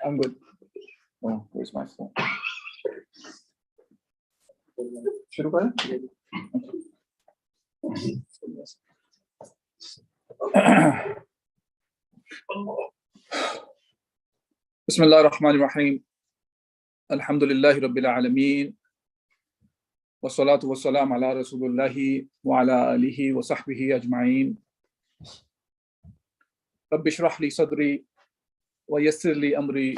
I'm good. Oh, where's my phone? Shuru kare? Bismillah ar-Rahman ar-Rahim. Alhamdulillahi Rabbil Alameen. Wa salatu wa salam ala Rasulullahi wa ala alihi wa sahbihi ajma'een. Rabbi shrah li sadri wa yassir li amri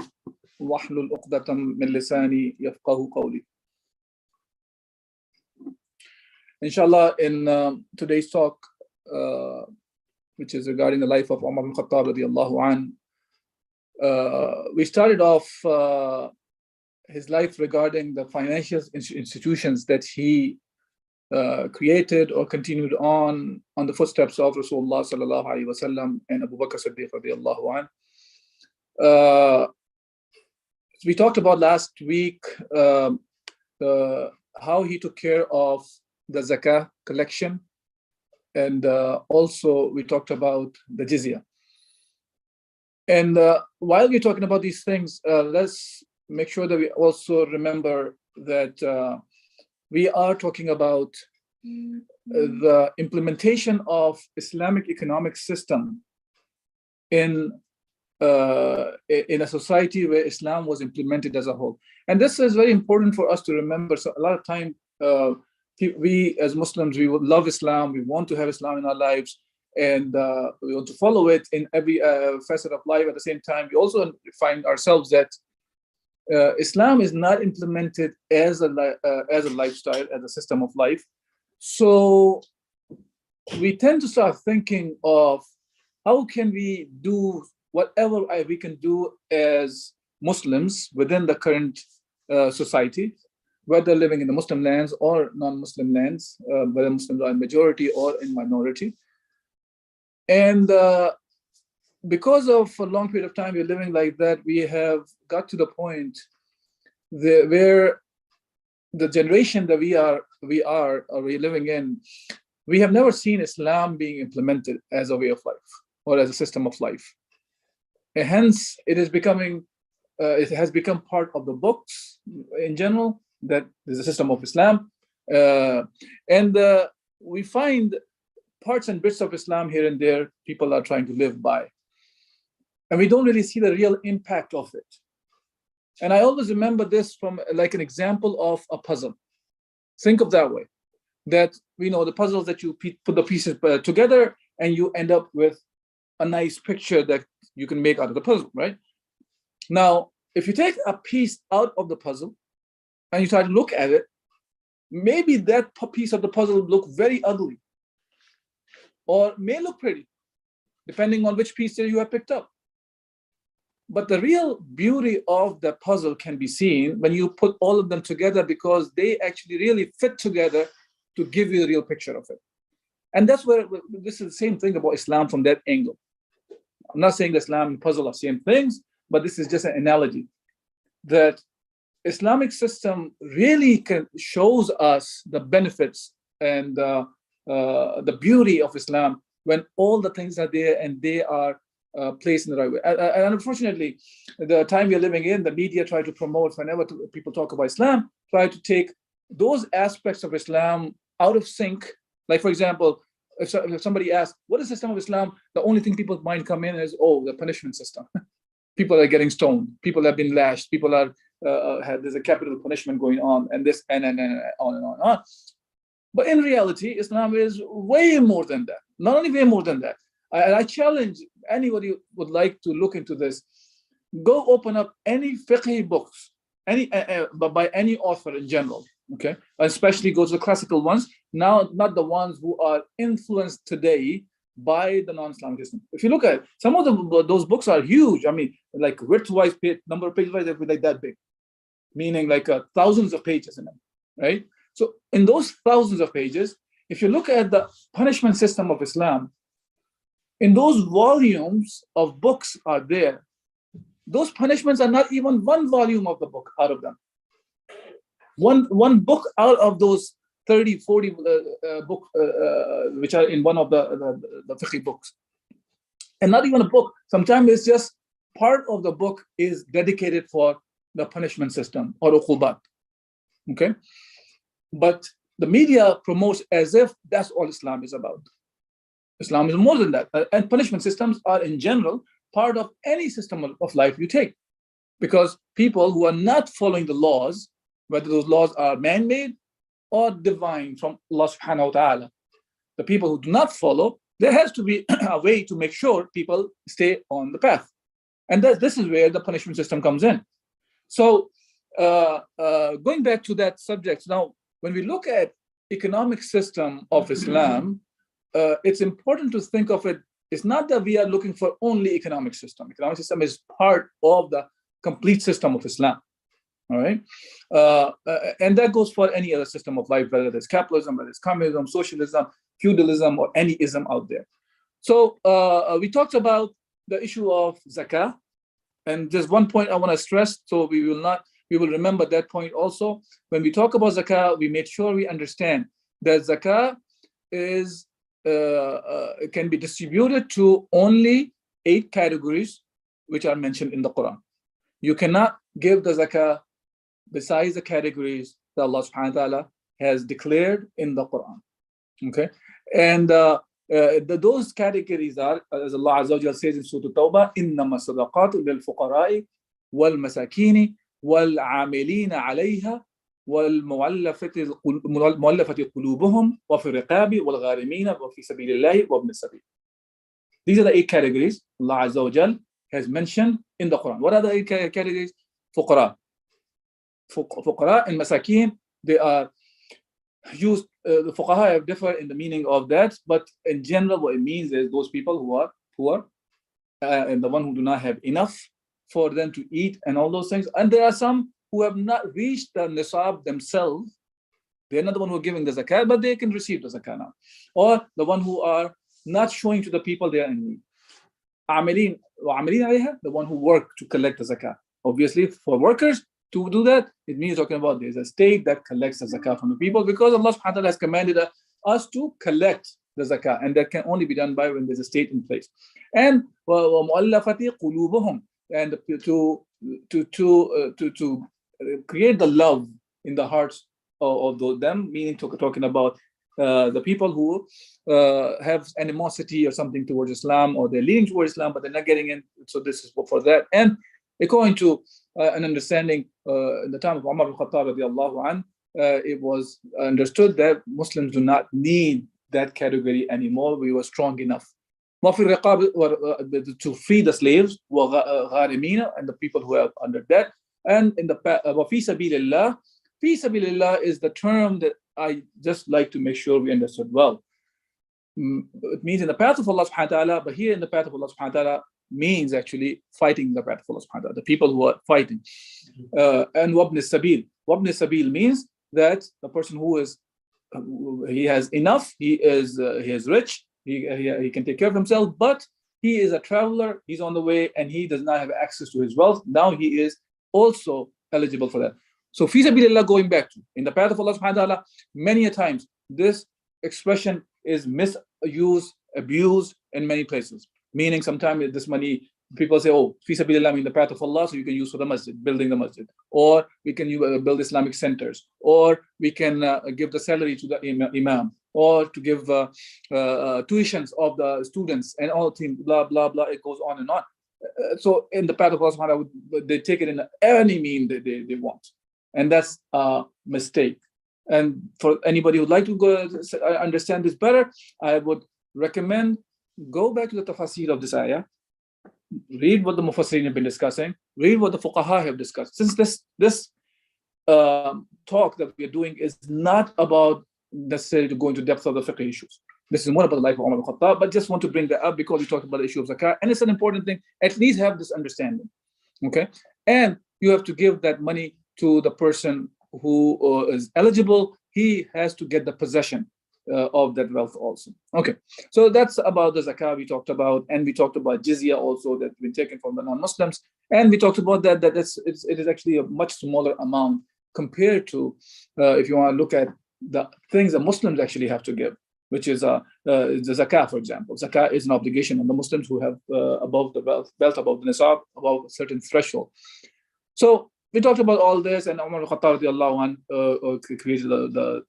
wahlul uqdatam min lisani yafqahu qawli. Inshallah, in today's talk, which is regarding the life of Umar ibn Khattab radiyallahu anh, we started off his life regarding the financial institutions that he created or continued on the footsteps of Rasulullah sallallahu alaihi wasallam and Abu Bakr Siddiq radiyallahu anh. We talked about last week how he took care of the Zakah collection, and also we talked about the jizya. And while we're talking about these things, let's make sure that we also remember that we are talking about the implementation of Islamic economic system in a society where Islam was implemented as a whole. And this is very important for us to remember. So a lot of time, we as Muslims, we would love Islam, we want to have Islam in our lives, and we want to follow it in every facet of life. At the same time, we also find ourselves that Islam is not implemented as a lifestyle, as a system of life. So we tend to start thinking of how can we do whatever we can do as Muslims within the current society, whether living in the Muslim lands or non-Muslim lands, whether Muslims are in majority or in minority. And because of a long period of time we're living like that, we have got to the point where the generation that we're living in, we have never seen Islam being implemented as a way of life or as a system of life. And hence, it has become part of the books in general that there's a system of Islam, and we find parts and bits of Islam here and there people are trying to live by, and we don't really see the real impact of it. And I always remember this from like an example of a puzzle. Think of that way, that the puzzles that you put the pieces together and you end up with a nice picture that you can make out of the puzzle, right? Now, if you take a piece out of the puzzle and you try to look at it, maybe that piece of the puzzle will look very ugly or may look pretty, depending on which piece that you have picked up. But the real beauty of the puzzle can be seen when you put all of them together, because they actually really fit together to give you the real picture of it. And that's where this is the same thing about Islam from that angle. I'm not saying that Islam and puzzle are same things, but this is just an analogy that Islamic system really shows us the benefits and the beauty of Islam when all the things are there and they are placed in the right way. And unfortunately, the time we're living in, the media try to promote, whenever people talk about Islam, try to take those aspects of Islam out of sync. Like, for example, if somebody asks, what is the system of Islam? The only thing people's mind come in is, the punishment system. People are getting stoned. People have been lashed. People are there's a capital punishment going on, and this and on and on and on. But in reality, Islam is way more than that. Not only way more than that. I challenge anybody who would like to look into this. Go open up any fiqh books, by any author in general. Okay, especially go to the classical ones. Now, not the ones who are influenced today by the non-Islamic system. If you look at it, some of those books are huge. I mean, like width-wise, number of pages-wise, they're like that big, meaning like thousands of pages in them, right? So in those thousands of pages, if you look at the punishment system of Islam, in those volumes of books are there, those punishments are not even one volume of the book out of them. One book out of those 30, 40 books, which are in one of the fiqh books. And not even a book. Sometimes it's just part of the book is dedicated for the punishment system or uqubat. Okay, but the media promotes as if that's all Islam is about. Islam is more than that, and punishment systems are in general part of any system of life you take, because people who are not following the laws, whether those laws are man-made or divine from Allah subhanahu wa ta'ala, the people who do not follow, there has to be a way to make sure people stay on the path. And this is where the punishment system comes in. So going back to that subject, now, when we look at economic system of Islam, it's important to think of it. It's not that we are looking for only economic system. Economic system is part of the complete system of Islam. All right, and that goes for any other system of life, whether it's capitalism, whether it's communism, socialism, feudalism, or any ism out there. So we talked about the issue of zakah, and there's one point I want to stress, so we will remember that point also. When we talk about zakah, we made sure we understand that zakah is can be distributed to only 8 categories which are mentioned in the Quran. You cannot give the zakah besides the categories that Allah subhanahu wa ta'ala has declared in the Quran. Okay, and those categories are, as Allah Azza wa Jalla says in Surah Tawbah, إِنَّمَا الصَّدَقَاتُ لِلْفُقَرَاءِ وَالْمَسَاكِينِ وَالْعَامِلِينَ عَلَيْهَا وَالْمُؤَلَّفَةِ قُلُوبُهُمْ وَفِي الرِّقَابِ وَالْغَارِمِينَ وَفِي سَبِيلِ اللَّهِ وَابْنِ السَّبِيلِ. These are the 8 categories Allah Azza wa Jalla has mentioned in the Quran. What are the 8 categories? Fuqara. Fuqara and Masakin, they are used, the fuqaha have differ in the meaning of that, but in general what it means is those people who are poor and the one who do not have enough for them to eat and all those things. And there are some who have not reached the nisab themselves. They're not the one who are giving the zakat, but they can receive the zakat now. Or the one who are not showing to the people they are in need. Amilin, the one who work to collect the zakat. Obviously, for workers to do that, it means talking about there's a state that collects the zakat from the people, because Allah subhanahu wa ta'ala has commanded us to collect the zakat, and that can only be done by when there's a state in place. And وَمُؤَلَّفَةِ قُلُوبُهُمْ, and to create the love in the hearts of them, meaning talking about the people who have animosity or something towards Islam, or they're leaning towards Islam, but they're not getting in. So this is for that. And according to an understanding in the time of Umar ibn Khattab radiallahu anh, it was understood that Muslims do not need that category anymore. We were strong enough. To free the slaves, and the people who are under that. And in the fi sabilillah, fi sabilillah is the term that I just like to make sure we understood well. It means in the path of Allah subhanahu wa ta'ala, but here in the path of Allah subhanahu wa ta'ala means actually fighting the path of Allah subhanahu wa ta'ala, the people who are fighting. And wabn sabil. Wabn sabil means that the person who is, he has enough, he is rich, he can take care of himself, but he is a traveler, he's on the way, and he does not have access to his wealth. Now he is also eligible for that. So fi sabilillah, going back to, in the path of Allah subhanahu wa ta'ala, many a times this expression is misused, abused in many places. Meaning sometimes this money, people say, oh, fi sabilillah, in the path of Allah, so you can use for the masjid, building the masjid. Or we can build Islamic centers. Or we can give the salary to the imam. Or to give tuitions of the students and all things, blah, blah, blah. It goes on and on. So in the path of Allah subhanahu wa ta'ala, they take it in any mean they want. And that's a mistake. And for anybody who'd like to go understand this better, I would recommend go back to the tafsir of this ayah, read what the mufassirin have been discussing, read what the fuqaha have discussed. Since this talk that we are doing is not about necessarily to go into depth of the fiqh issues. This is more about the life of Umar ibn Khattab, but just want to bring that up because we talked about the issue of zakah, and it's an important thing. At least have this understanding, okay? And you have to give that money to the person who is eligible. He has to get the possession of that wealth also. Okay, so that's about the zakah we talked about, and we talked about jizya also that's been taken from the non-Muslims, and we talked about that it is actually a much smaller amount compared to if you want to look at the things that Muslims actually have to give. which is the zakah, for example. Zakah is an obligation on the Muslims who have above the belt above the nisab, above a certain threshold. So we talked about all this, and Umar al-Khattab created the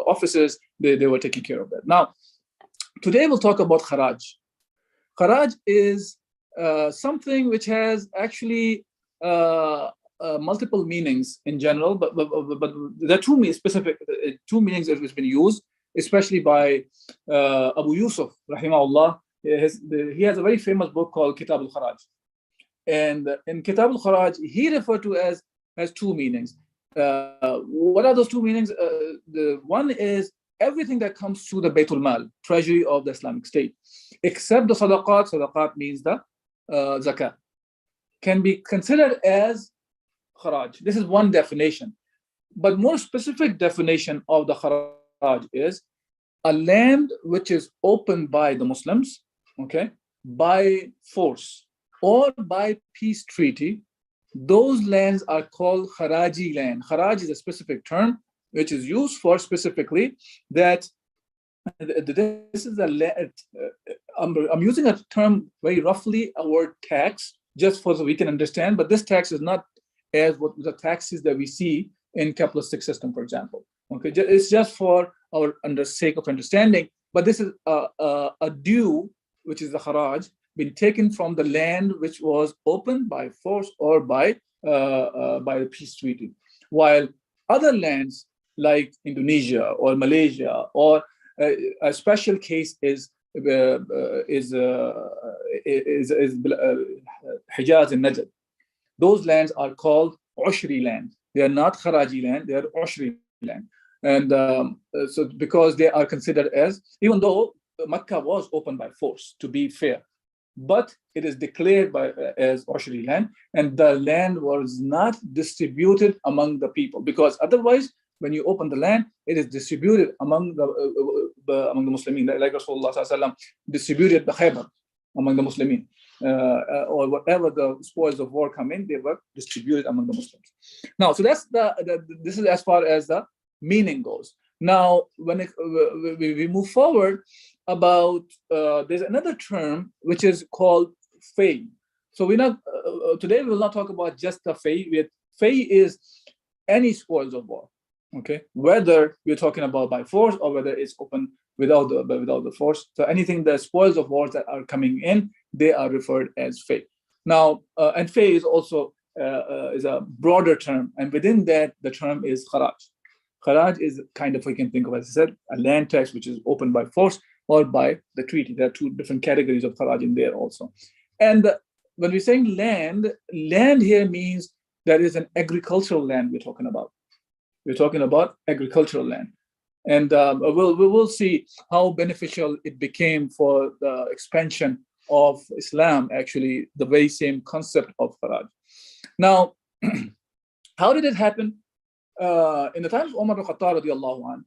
offices. They were taking care of that. Now, today we'll talk about kharaj. Kharaj is something which has actually multiple meanings in general, but there are two meanings that has been used, especially by Abu Yusuf, rahimahullah. He has a very famous book called Kitab al-Kharaj. And in Kitab al-Kharaj, he referred to as two meanings. What are those two meanings? The one is everything that comes to the Baytul Mal, treasury of the Islamic State, except the sadaqat. Sadaqat means the zakah, can be considered as kharaj. This is one definition. But more specific definition of the kharaj is a land which is opened by the Muslims, okay, by force or by peace treaty. Those lands are called kharaji land. Kharaj is a specific term which is used for specifically that this is a land. I'm using a term very roughly, a word tax, just so we can understand, but this tax is not as what the taxes that we see in capitalistic system, for example. Okay, it's just for our sake of understanding, but this is a due, which is the kharaj, been taken from the land which was opened by force or by the peace treaty, while other lands like Indonesia or Malaysia or a special case is Hijaz and Najd. Those lands are called Ushri land. They are not Kharaji land, they are Ushri land. And so because they are considered as, even though Makkah was opened by force, to be fair, but it is declared as Ushri land, and the land was not distributed among the people, because otherwise, when you open the land, it is distributed among the Muslimin, like Rasulullah distributed the Khaybar among the Muslimin, or whatever the spoils of war come in, they were distributed among the Muslims. Now, so that's this is as far as the meaning goes. Now, when we move forward about, there's another term which is called fay. So we're not today we will not talk about just the fay. Fay is any spoils of war. Okay, whether we're talking about by force or whether it's open without the force. So anything, the spoils of wars that are coming in, they are referred as fay. Now, and fay is also is a broader term, and within that, the term is kharaj. Kharaj is kind of, we can think of, as I said, a land tax which is opened by force or by the treaty. There are two different categories of kharaj in there also. And when we're saying land here means there is an agricultural land we're talking about. We're talking about agricultural land. And we will see how beneficial it became for the expansion of Islam, actually, the very same concept of kharaj. Now, how did it happen? In the times of Umar al-Khattab radiallahu anh,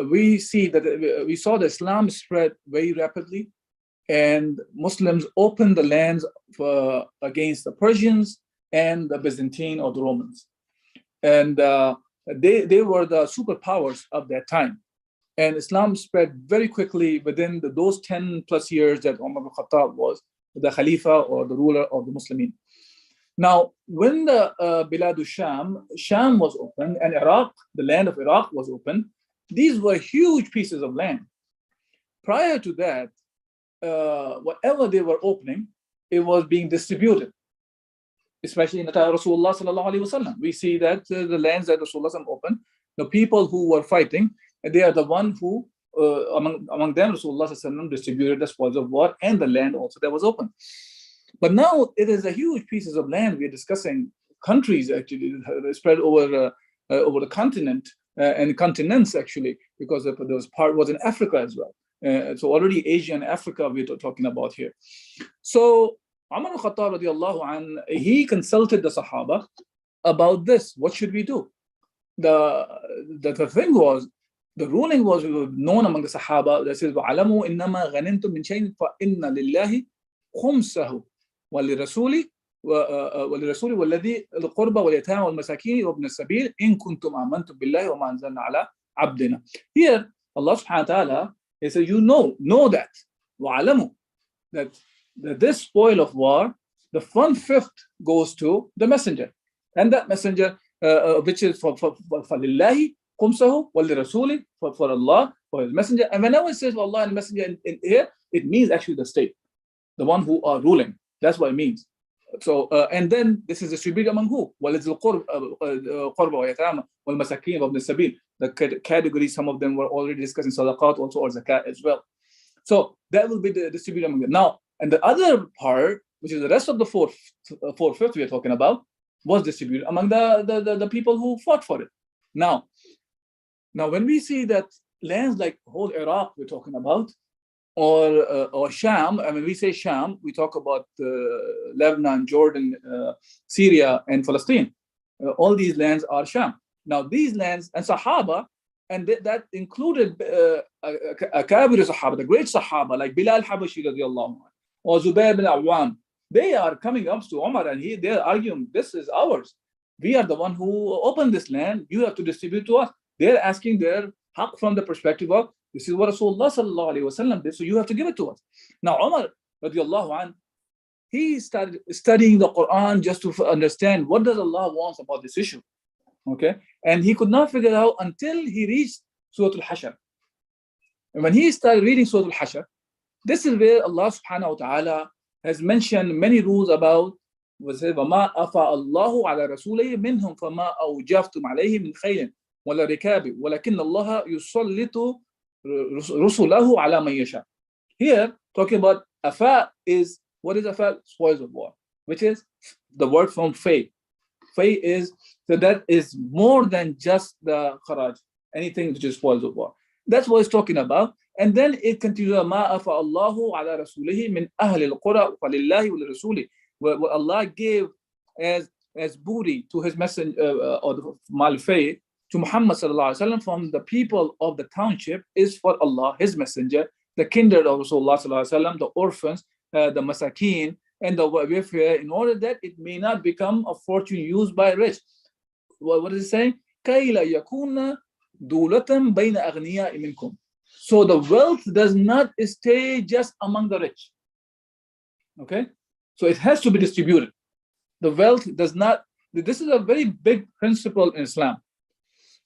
we saw the Islam spread very rapidly, and Muslims opened the lands against the Persians and the Byzantine or the Romans. And they were the superpowers of that time. And Islam spread very quickly within those 10 plus years that Umar al-Khattab was the Khalifa or the ruler of the Muslimin. Now, when the Bilad Sham was opened, and Iraq, the land of Iraq was opened, these were huge pieces of land. Prior to that, whatever they were opening, it was being distributed, especially in the time of Rasulullah sallallahu alaihi wasallam. We see that the lands that Rasulullah opened, the people who were fighting, they are the one who, among them, Rasulullah sallallahu distributed the spoils of war and the land also that was open. But now it is a huge pieces of land. We're discussing countries actually spread over the continent and continents actually, because there was part was in Africa as well. So already Asia and Africa we're talking about here. So Umar al-Khattab radiallahu anh, he consulted the Sahaba about this. What should we do? The thing was, the ruling was known among the Sahaba that says, وَعَلَمُوا إِنَّمَا غَنِمْتُم مِّن شَيْءٍ فَإِنَّ لِلَّهِ خُمْسَهُ وَلِلرَّسُولِ وَالَّذِي الْقُرْبَى وَالْيَتَامَى وَالْمَسَاكِينِ وَابْنِ السَّبِيلِ إِن كُنتُمْ آمَنتُم بِاللَّهِ وَمَا أَنزَلْنَا عَلَىٰ عَبْدِنَا. Here, Allah subhanahu wa ta'ala, He said, you know that. وَعَلَمُوا that this spoil of war, the 1/5 goes to the messenger. And that messenger, which is for لِلَّهِ خُمْسَهُ وَلِرَسُولِهِ, for Allah, for His messenger. And whenever it says Allah and the messenger in here, it means actually the state, the one who are ruling. That's what it means. So, and then this is distributed among who? وَلِذِي الْقُرْبَ وَيَتَامَى وَالْمَسَاكِينَ وَابْنِ السَّبِيلِ. The categories, some of them were already discussed in Sadaqat also, or Zakah as well. So that will be distributed among them. Now, and the other part, which is the rest of the 4/5 we are talking about, was distributed among the people who fought for it. Now, when we see that lands like whole Iraq we're talking about, or Sham, I mean, we say Sham, we talk about Lebanon, Jordan, Syria, and Palestine. All these lands are Sham. Now, these lands, and Sahaba, and that included Akabir Sahaba, the great Sahaba, like Bilal Habashi radiallahu anhu, or Zubair bin Awam. They are coming up to Umar and they're arguing, this is ours. We are the one who opened this land. You have to distribute to us. They're asking their haqq from the perspective of, this is what Rasulullah sallallahu alayhi wasallam did, so you have to give it to us. Now, Umar radiallahu anhu, he started studying the Quran just to understand what does Allah want about this issue. Okay, and he could not figure it out until he reached Surah Al-Hashr. And when he started reading Surah Al-Hashr, this is where Allah subhanahu wa ta'ala has mentioned many rules about وَمَا أَفَى اللَّهُ عَلَى رَسُولِهِ مِنْهُمْ فَمَا أَوْجَفْتُمْ عَلَيْهِ مِنْ خَيْلٍ وَلَا رِكَابٍ وَلَكِنَّ اللَّهَ يُسَلِّطُ رُسُلَهُ عَلَى مَنْ يَشَاءُ. Here, talking about afa is, what is afa? Spoils of war, which is the word from fay. Fay is, so that is more than just the kharaj, anything which is spoils of war. That's what it's talking about. And then it continues, مَا أَفَى اللَّهُ عَلَى رَسُولِهِ مِنْ أَهْلِ الْقُرَى فَلِلَّهِ وَلِرَسُولِهِ. What Allah gave as booty to His messenger, or the malfay, to Muhammad sallallahu alaihi wasallam from the people of the township is for Allah, His messenger, the kindred of Rasulullah sallallahu alaihi wasallam, the orphans, the masakin, and the welfare, in order that it may not become a fortune used by rich. What is it saying? كَيْ لَا يَكُونَ دُولَةً بَيْنَ أَغْنِيَاءِ مِنْكُمْ. So the wealth does not stay just among the rich. Okay? So it has to be distributed. The wealth does not, this is a very big principle in Islam.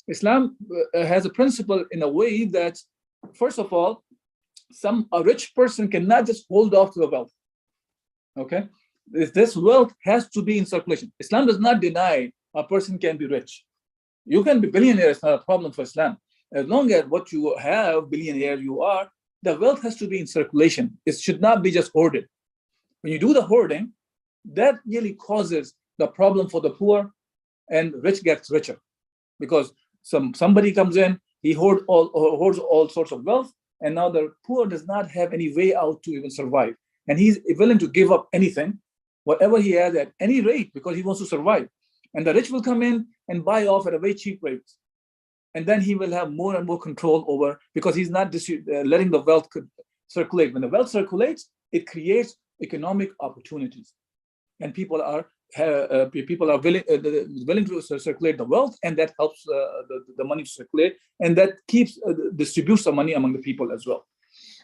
Islam has a principle in a way that, first of all, a rich person cannot just hold off to the wealth. Okay? This wealth has to be in circulation. Islam does not deny a person can be rich. You can be billionaire, it's not a problem for Islam. As long as what you have, billionaire you are, the wealth has to be in circulation. It should not be just hoarded. When you do the hoarding, that really causes the problem for the poor, and rich gets richer. Because somebody comes in, he hoards all sorts of wealth, and now the poor does not have any way out to even survive. And he's willing to give up anything, whatever he has at any rate, because he wants to survive. And the rich will come in and buy off at a very cheap rate. And then he will have more and more control over, because he's not letting the wealth circulate. When the wealth circulates, it creates economic opportunities. And people are willing to circulate the wealth, and that helps the money to circulate, and that distributes the money among the people as well.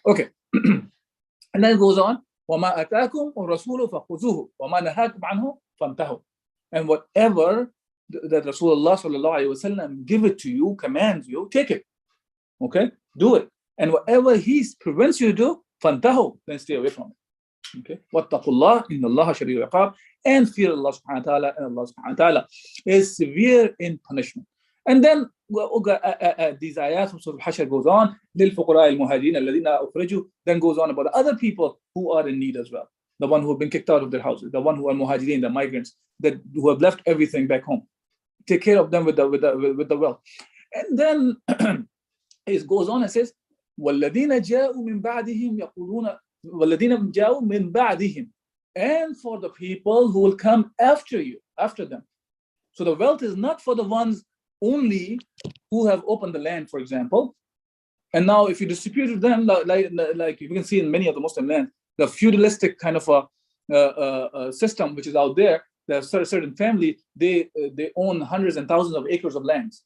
Okay. And then it goes on, وَمَا أَتَاكُمْ الرَّسُولُ فَخُذُوهُ وَمَا نَهَاكُمْ عَنْهُ فَانْتَهُوا. And whatever that Rasulullah sallallahu alaihi wasallam give it to you, commands you, take it. Okay, do it. And whatever he prevents you to do, فَانْتَهُوا, then stay away from it. Okay, وَاتَّقُوا اللَّهَ إِنَّ اللَّهَ شَدِيدُ الْعِقَابِ, and fear Allah subhanahu wa ta'ala, and Allah subhanahu wa ta'ala is severe in punishment. And then these ayats from Surah Al-Hashr goes on, لِلْفُقَرَاءِ الْمُهَاجِرِينَ الَّذِينَ أُخْرِجُوا, then goes on about the other people who are in need as well. The one who have been kicked out of their houses, the one who are muhajirin, the migrants, who have left everything back home. Take care of them with the wealth. And then it goes on and says, وَالَّذِينَ جَاءُوا مِنْ بَعْدِهِمْ يَقُولُونَ وَالَّذِينَ جَاءُوا مِنْ بَعْدِهِمْ, and for the people who will come after them. So the wealth is not for the ones only who have opened the land, for example. And now if you distribute them, like you can see in many of the Muslim lands, the feudalistic kind of a system which is out there, there's a certain family, they own hundreds and thousands of acres of lands.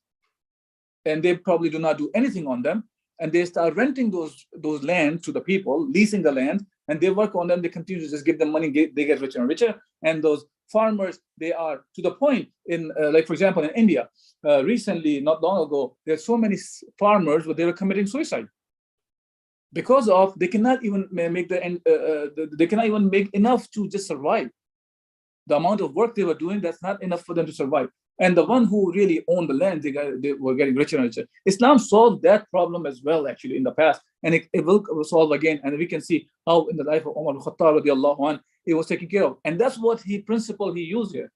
And they probably do not do anything on them. and they start renting those lands to the people, leasing the land, and they work on them. They continue to just give them money. They get richer and richer. And those farmers, they are to the point in, like for example, in India, recently, not long ago, there's so many farmers, but they were committing suicide because of they cannot even make they cannot even make enough to just survive. The amount of work they were doing, that's not enough for them to survive. And the one who really owned the land, they were getting richer and richer. Islam solved that problem as well, actually, in the past, and it will solve again. And we can see how in the life of Umar al-Khattab radiallahu anh, it was taken care of. And that's what principle he used here.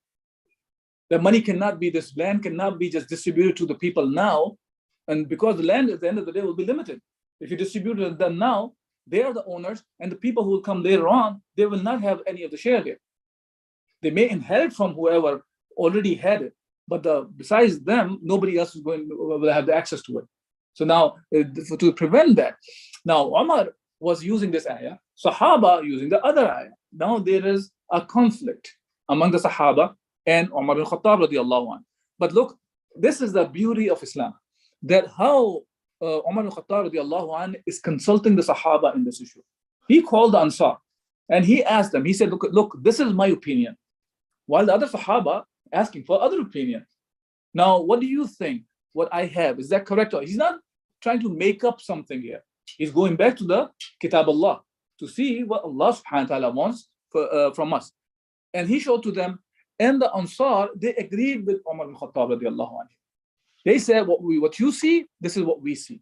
The money cannot be, this land cannot be just distributed to the people now, and because the land at the end of the day will be limited. If you distribute them now, they are the owners, and the people who will come later on, they will not have any of the share there. They may inherit from whoever already had it, but besides them, nobody else will have the access to it. So now, to prevent that, now Umar was using this ayah, Sahaba using the other ayah. Now there is a conflict among the Sahaba and Umar bin Khattab radiallahu anh. But look, this is the beauty of Islam, that how Umar bin Khattab radiallahu anh is consulting the Sahaba in this issue. He called the Ansar and he asked them, he said, look, this is my opinion. While the other Sahaba asking for other opinion. Now, what do you think? What I have, is that correct? Or he's not trying to make up something here. He's going back to the Kitab Allah to see what Allah subhanahu wa ta'ala wants from us. And he showed to them, and the Ansar, they agreed with Umar bin Khattab radiallahu anhu. They said, what you see, this is what we see.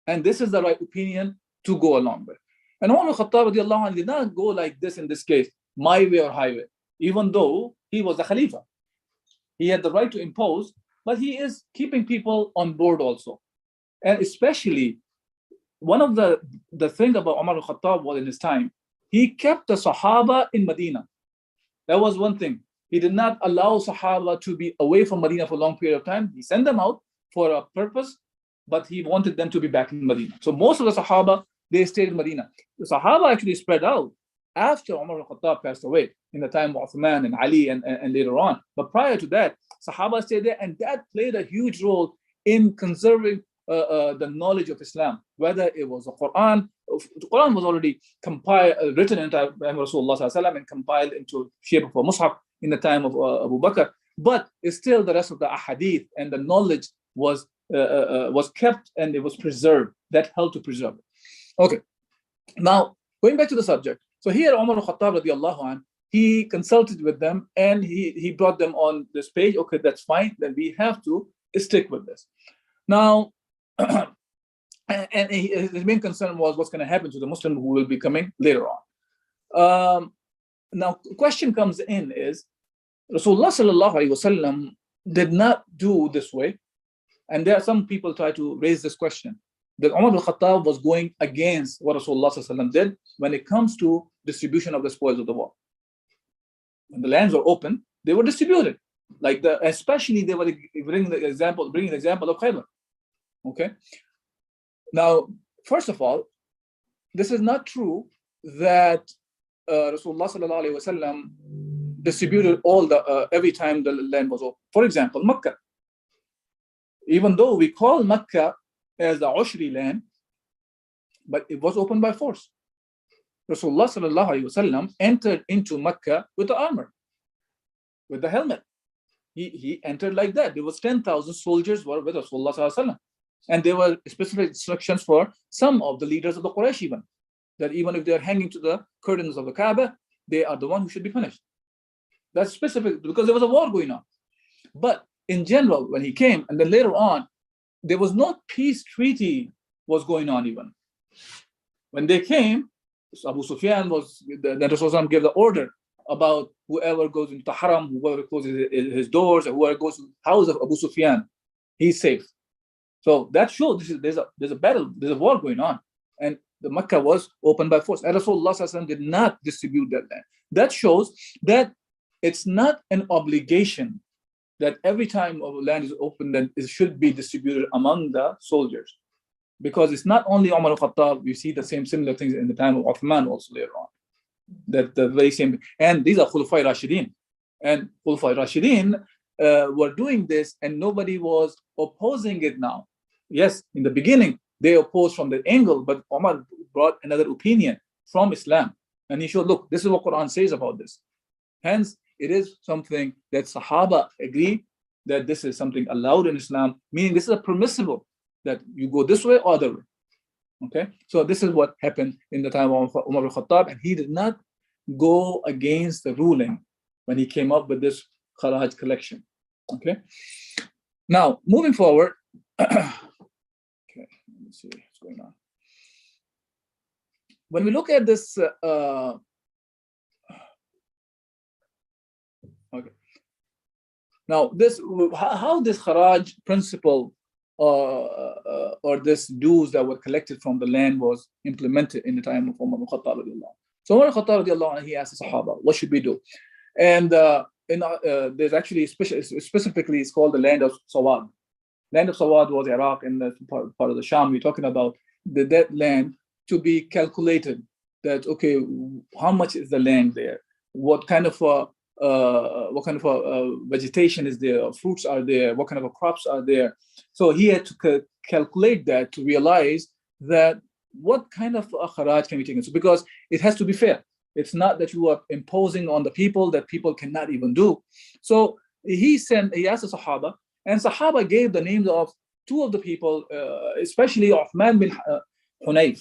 And this is the right opinion to go along with. And Umar bin Khattab radiallahu anhu did not go like this in this case, my way or highway, even though he was the Khalifa. He had the right to impose, but he is keeping people on board also. And especially, one of the thing about Umar al-Khattab was in his time, he kept the Sahaba in Medina. That was one thing. He did not allow Sahaba to be away from Medina for a long period of time. He sent them out for a purpose, but he wanted them to be back in Medina. So most of the Sahaba, they stayed in Medina. The Sahaba actually spread out after Umar al-Khattab passed away, in the time of Uthman and Ali and later on. But prior to that, Sahaba stayed there, and that played a huge role in conserving the knowledge of Islam, whether it was the Quran. The Quran was already written in the time of Rasulullah and compiled into shape of a Mus'haf in the time of Abu Bakr. But still the rest of the ahadith and the knowledge was kept and it was preserved. That helped to preserve it. Okay, now going back to the subject. So here Umar al-Khattab radiallahu anh, he consulted with them and he brought them on this page. Okay, that's fine. Then we have to stick with this. Now, and his main concern was what's going to happen to the Muslim who will be coming later on. Now, the question comes in is, Rasulullah sallallahu alaihi wasallam did not do this way. And there are some people try to raise this question, that Umar al-Khattab was going against what Rasulullah sallallahu alaihi wasallam did when it comes to distribution of the spoils of the war. When the lands were open, they were distributed. Especially they were bringing the example of Khattab. Okay. Now, first of all, this is not true that Rasulullah sallallahu alaihi wasallam distributed all every time the land was open. For example, Makkah. Even though we call Makkah as the Ushri land, but it was opened by force. Rasulullah sallallahu alaihi wasallam entered into Makkah with the armor, with the helmet. He entered like that. There was 10,000 soldiers were with Rasulullah sallallahu alaihi wasallam. And there were specific instructions for some of the leaders of the Quraysh even, that even if they are hanging to the curtains of the Kaaba, they are the one who should be punished. That's specific because there was a war going on. But in general, when he came, and then later on, there was no peace treaty was going on even. When they came, Abu Sufyan the Rasulullah gave the order about whoever goes into the haram, whoever closes his doors, or whoever goes to the house of Abu Sufyan, he's safe. So that shows there's a battle, there's a war going on. And the Makkah was opened by force. And Rasulullah did not distribute that land. That shows that it's not an obligation that every time a land is opened, then it should be distributed among the soldiers. Because it's not only Umar al-Khattab, you see the similar things in the time of Uthman also later on. That the very same, and these are Khulafai Rashidin. And Khulafai Rashidin were doing this and nobody was opposing it now. Yes, in the beginning, they opposed from that angle, but Umar brought another opinion from Islam. And he showed, look, this is what Quran says about this. Hence, it is something that Sahaba agree that this is something allowed in Islam, meaning this is a permissible, that you go this way or other way. Okay, so this is what happened in the time of Umar al-Khattab, and he did not go against the ruling when he came up with this Kharaj collection. Okay, now moving forward. Okay, let me see what's going on. When we look at this, okay. Now, this how this Kharaj principle or this dues that were collected from the land was implemented in the time of Umar al-Khattab. So Umar al-Khattab, he asked the Sahaba, what should we do? And there's actually specifically it's called the land of Sawad. Land of Sawad was Iraq and the part of the Sham. We're talking about that land to be calculated. That okay, how much is the land there? What kind of vegetation is there? Fruits are there? What kind of crops are there? So he had to calculate that to realize that what kind of a kharaj can be taken. So because it has to be fair. It's not that you are imposing on the people that people cannot even do. So he asked the Sahaba, and Sahaba gave the names of two of the people, especially Uthman bin Hunayf.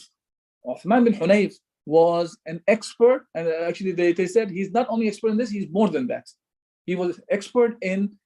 Uthman bin Hunayf was an expert, and actually they said he's not only expert in this, he's more than that. He was expert in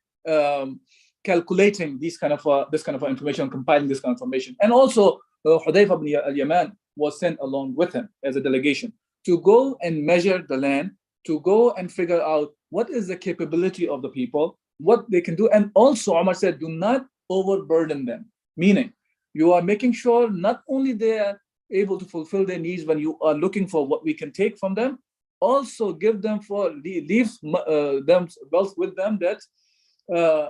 calculating this kind of information, compiling this kind of information. And also Hudayfa bin al-Yaman was sent along with him as a delegation to go and measure the land, to go and figure out what is the capability of the people, what they can do. And also Umar said, do not overburden them, meaning you are making sure not only they are able to fulfill their needs when you are looking for what we can take from them, also give them leave them wealth with them that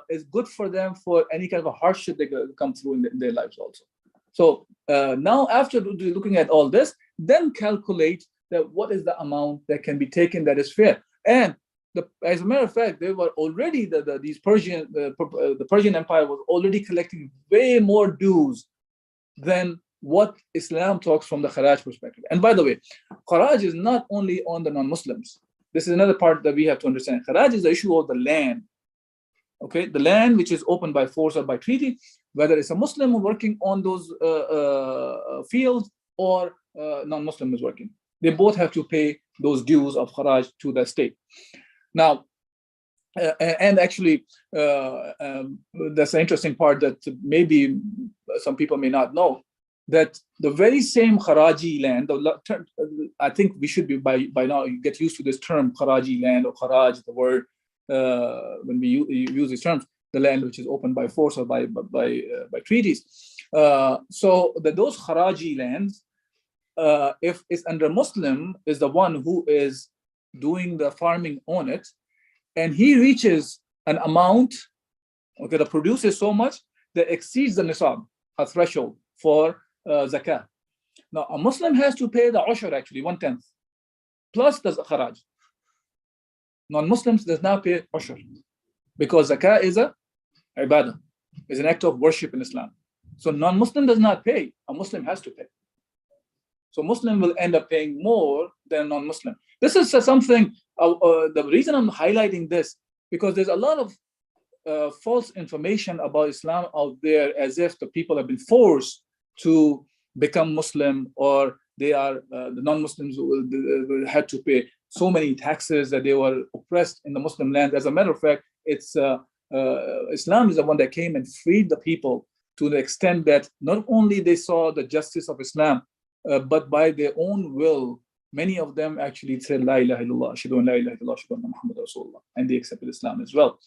is good for them for any kind of a hardship they come through in their lives also. So now after looking at all this, then calculate that what is the amount that can be taken that is fair. And as a matter of fact, they were already the Persian Empire was already collecting way more dues than what Islam talks from the Kharaj perspective. And by the way, Kharaj is not only on the non-Muslims. This is another part that we have to understand. Kharaj is the issue of the land. Okay, the land which is opened by force or by treaty, whether it's a Muslim working on those fields or non-Muslim is working. They both have to pay those dues of Kharaj to the state. Now, and actually, that's an interesting part that maybe some people may not know, that the very same Kharaji land, I think we should be by now get used to this term Kharaji land or Kharaj, the word when we use these terms, the land which is opened by force or by treaties. So those Kharaji lands, if it's under Muslim, is the one who is doing the farming on it, and he reaches an amount, okay, the produce is so much that exceeds the nisab, a threshold for zakah. Now, a Muslim has to pay the ushr, actually 1/10, plus the kharaj. Non-Muslims does not pay ushr because zakah is a ibadah, is an act of worship in Islam. So non-Muslim does not pay, a Muslim has to pay. So Muslim will end up paying more than non-Muslim. This is something, the reason I'm highlighting this, because there's a lot of false information about Islam out there, as if the people have been forced to become Muslim, or they are the non-Muslims had to pay so many taxes that they were oppressed in the Muslim land. As a matter of fact, it's Islam is the one that came and freed the people to the extent that not only they saw the justice of Islam, but by their own will, many of them actually said, La ilaha illallah, ashhadu an la ilaha illallah, ashhadu anna Muhammad Rasulullah, and they accepted Islam as well.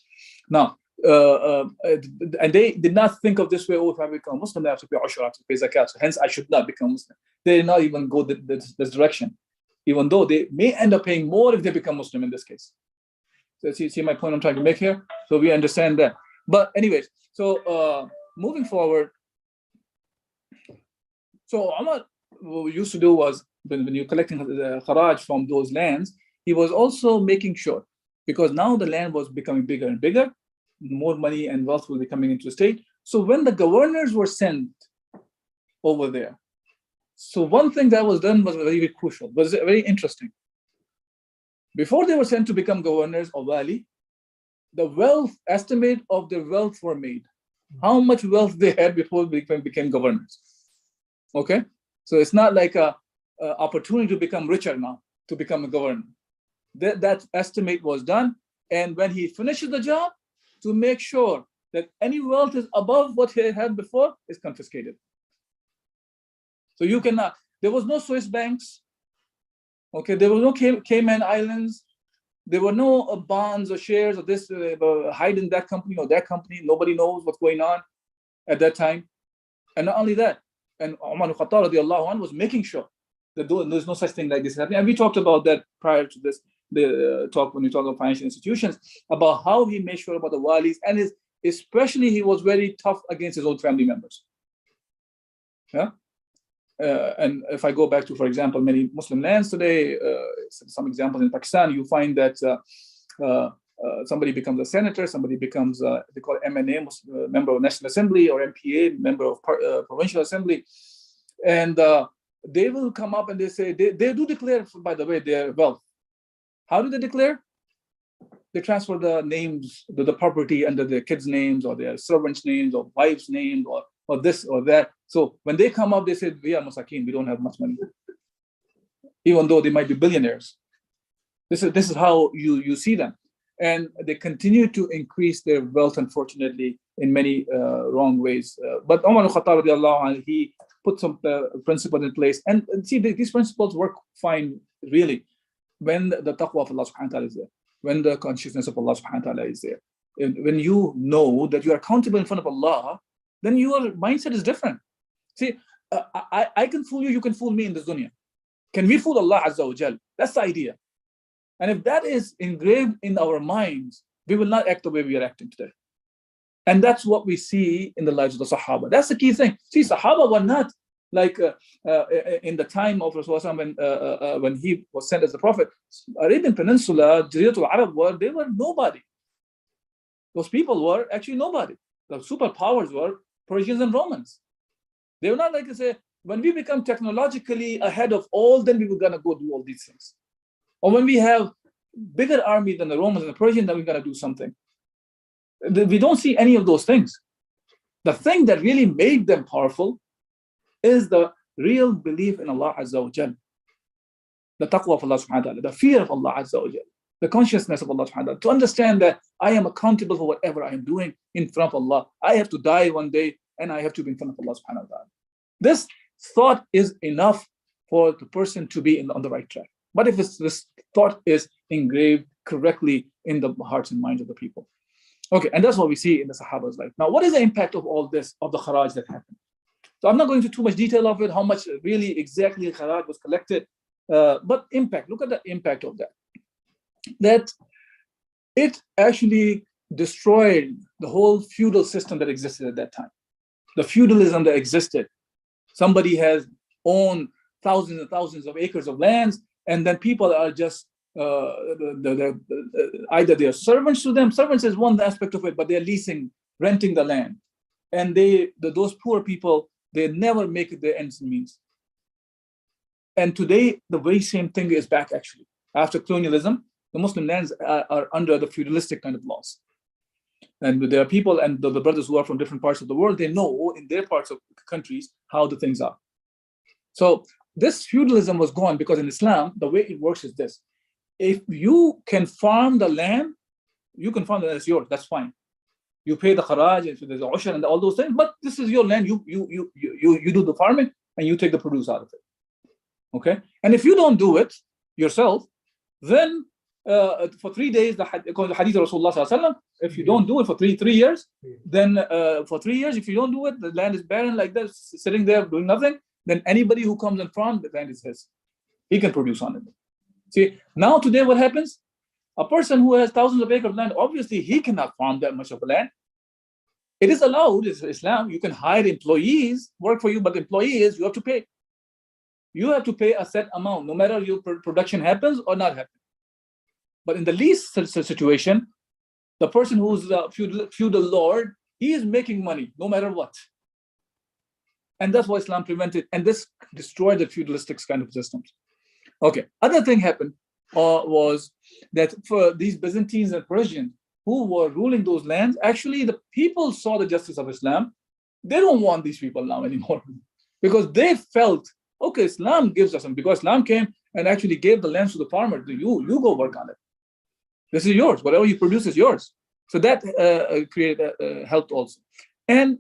Now, and they did not think of this way, oh, if I become Muslim, I have to pay ushr, I have to pay zakat, so hence I should not become Muslim. They did not even go this direction, even though they may end up paying more if they become Muslim in this case. So see my point I'm trying to make here? So we understand that. But anyways, so moving forward, so Umar, what we used to do was, when you're collecting the kharaj from those lands, he was also making sure, because now the land was becoming bigger and bigger, more money and wealth will be coming into the state. So when the governors were sent over there. So one thing that was done was very, very crucial, was very interesting. Before they were sent to become governors or wali, the wealth estimate of their wealth were made. How much wealth they had before they became governors. Okay, so it's not like a opportunity to become richer now, to become a governor. That estimate was done, and when he finishes the job, to make sure that any wealth is above what he had before is confiscated. So you cannot, there was no Swiss banks, okay, there was no Cayman Islands, there were no bonds or shares of this, hide in that company or that company, nobody knows what's going on at that time. And not only that, and Umar al-Khattab radiallahu anhu was making sure that there's no such thing like this happening. And we talked about that prior to this, the talk when we talk about financial institutions, about how he made sure about the walis, and especially he was very tough against his own family members. Yeah. And if I go back to, for example, many Muslim lands today, some examples in Pakistan, you find that somebody becomes a senator, somebody becomes, they call it MNA, member of National Assembly, or MPA, member of Provincial Assembly. And they will come up and they say, they do declare, by the way, their wealth. How do they declare? They transfer the names, the property under their kids' names, or their servants' names, or wives' names, or this or that. So when they come up, they say, we are masakin, we don't have much money. Even though they might be billionaires. This is how you see them. And they continue to increase their wealth, unfortunately, in many wrong ways. But Umar al-Khattab radiallahu anhu, he put some principles in place. And see, these principles work fine, really, when the taqwa of Allah subhanahu wa ta'ala is there, when the consciousness of Allah subhanahu wa ta'ala is there. And when you know that you are accountable in front of Allah, then your mindset is different. See, I can fool you, you can fool me in this dunya. Can we fool Allah Azza wa Jal? That's the idea. And if that is engraved in our minds, we will not act the way we are acting today. And that's what we see in the lives of the Sahaba. That's the key thing. See, Sahaba were not like in the time of Rasulullah when he was sent as the Prophet. Arabian Peninsula, Jaziratul Arab, they were nobody. Those people were actually nobody. The superpowers were Persians and Romans. They were not like to say, when we become technologically ahead of all, then we were going to go do all these things. Or when we have bigger army than the Romans and the Persians, then we're going to do something. We don't see any of those things. The thing that really made them powerful is the real belief in Allah Azza wa Jal. The taqwa of Allah subhanahu wa ta'ala, the fear of Allah Azza wa Jal, the consciousness of Allah subhanahu wa ta'ala, to understand that I am accountable for whatever I am doing in front of Allah. I have to die one day and I have to be in front of Allah subhanahu wa ta'ala. This thought is enough for the person to be on the right track. But if this thought is engraved correctly in the hearts and minds of the people. Okay, and that's what we see in the Sahaba's life. Now, what is the impact of all this, of the kharaj that happened? So I'm not going into too much detail of it, how much really exactly kharaj was collected, but impact, look at the impact of that. That it actually destroyed the whole feudal system that existed at that time. The feudalism that existed. Somebody has owned thousands and thousands of acres of lands, and then people are just either they are servants to them. Servants is one aspect of it, but they're leasing, renting the land, and those poor people, they never make it their ends and means. And today, the very same thing is back actually. After colonialism, the Muslim lands are under the feudalistic kind of laws. And there are people and the brothers who are from different parts of the world, they know in their parts of countries how the things are. So this feudalism was gone because in Islam, the way it works is this. If you can farm the land, you can farm the land, it's yours, that's fine. You pay the kharaj, and so there's the ushr and all those things, but this is your land, you do the farming and you take the produce out of it. Okay? And if you don't do it yourself, then for 3 days, according to the hadith of Rasulullah, if you don't do it for three years, then for 3 years, if you don't do it, the land is barren like that, sitting there doing nothing, then anybody who comes and farms, the land is his. He can produce on it. See, now today what happens? A person who has thousands of acres of land, obviously he cannot farm that much of land. It is allowed, it's Islam, you can hire employees, work for you, but employees, you have to pay. You have to pay a set amount, no matter your production happens or not happens. But in the least situation, the person who's the feudal lord, he is making money no matter what. And that's why Islam prevented, and this destroyed the feudalistic kind of systems. Okay, other thing happened was that for these Byzantines and Persians who were ruling those lands, actually the people saw the justice of Islam. They don't want these people now anymore because they felt, okay, Islam gives us them, because Islam came and actually gave the lands to the farmer. You go work on it. This is yours. Whatever you produce is yours. So that helped also. And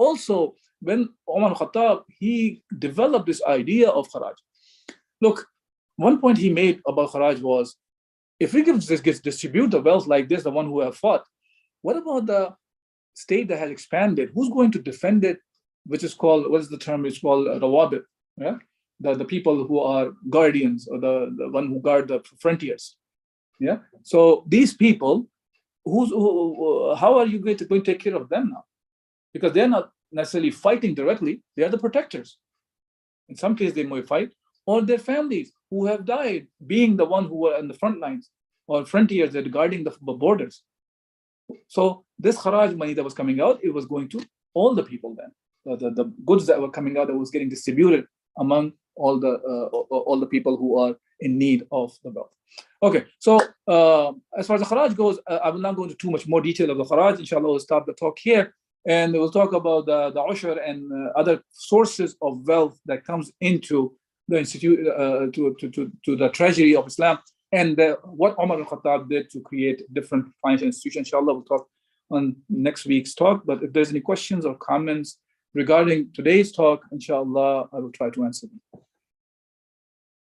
also, when Umar Khattab, he developed this idea of Kharaj. Look, one point he made about Kharaj was, if we distribute the wealth like this, the one who have fought, what about the state that has expanded? Who's going to defend it? Which is called, what is the term? It's called Rawabit, yeah? The people who are guardians, or the one who guard the frontiers. Yeah. So these people, how are you going to take care of them now? Because they're not necessarily fighting directly, they are the protectors. In some cases, they may fight, or their families who have died, being the one who were in the front lines or frontiers that are guarding the borders. So this Kharaj money that was coming out, it was going to all the people then. The goods that were coming out, that was getting distributed among all the people who are in need of the wealth. Okay, so as far as the Kharaj goes, I will not go into too much more detail of the Kharaj. Inshallah, we'll stop the talk here. And we'll talk about the Ushr and other sources of wealth that comes into the institute, to the treasury of Islam, and what Umar al-Khattab did to create different financial institutions. Inshallah, we'll talk on next week's talk. But if there's any questions or comments regarding today's talk, inshallah, I will try to answer them.